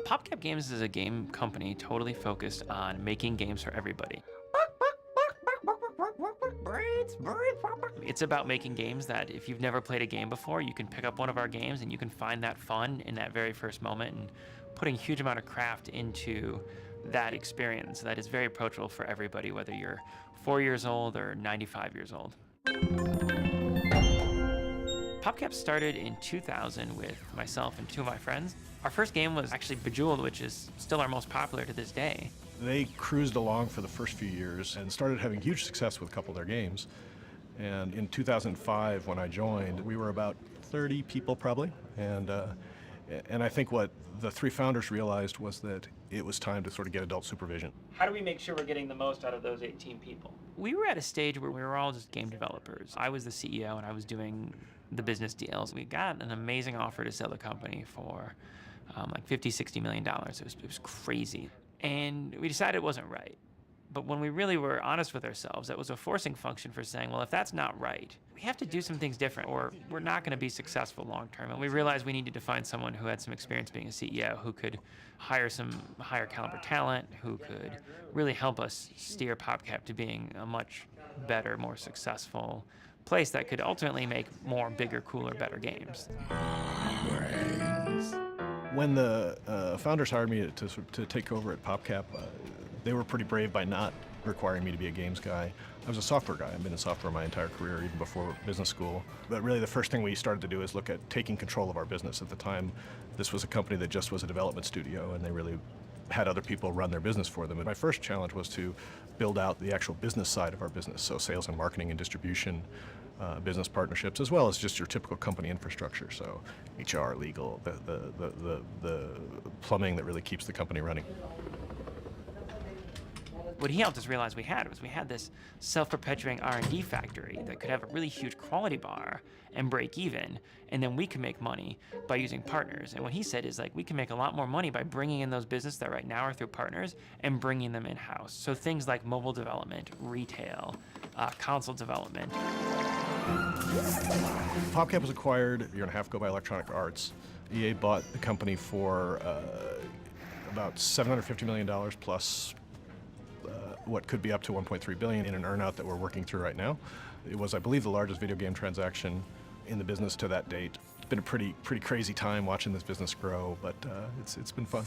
PopCap Games is a game company totally focused on making games for everybody. It's about making games that if you've never played a game before, you can pick up one of our games and you can find that fun in that very first moment, and putting a huge amount of craft into that experience that is very approachable for everybody, whether you're 4 years old or 95 years old. PopCap started in 2000 with myself and two of my friends. Our first game was actually Bejeweled, which is still our most popular to this day. They cruised along for the first few years and started having huge success with a couple of their games. And in 2005, when I joined, we were about 30 people probably. And I think what the three founders realized was that it was time to sort of get adult supervision. How do we make sure we're getting the most out of those 18 people? We were at a stage where we were all just game developers. I was the CEO and I was doing the business deals. We got an amazing offer to sell the company for like $50, $60 million. It was crazy. And we decided it wasn't right. But when we really were honest with ourselves, that was a forcing function for saying, well, if that's not right, we have to do some things different or we're not going to be successful long term. And we realized we needed to find someone who had some experience being a CEO, who could hire some higher caliber talent, who could really help us steer PopCap to being a much better, more successful place that could ultimately make more, bigger, cooler, better games. When the founders hired me to take over at PopCap, they were pretty brave by not requiring me to be a games guy. I was a software guy. I've been in software my entire career, even before business school. But really the first thing we started to do is look at taking control of our business. At the time, this was a company that just was a development studio, and they really had other people run their business for them. And my first challenge was to build out the actual business side of our business, so sales and marketing and distribution, business partnerships, as well as just your typical company infrastructure, so HR, legal, the plumbing that really keeps the company running. What he helped us realize we had this self-perpetuating R&D factory that could have a really huge quality bar and break even, and then we can make money by using partners. And what he said is, like, we can make a lot more money by bringing in those businesses that right now are through partners and bringing them in-house. So things like mobile development, retail, console development. PopCap was acquired a year and a half ago by Electronic Arts. EA bought the company for about $750 million plus what could be up to $1.3 billion in an earnout that we're working through right now. It was, I believe, the largest video game transaction in the business to that date. It's been a pretty crazy time watching this business grow, but it's been fun.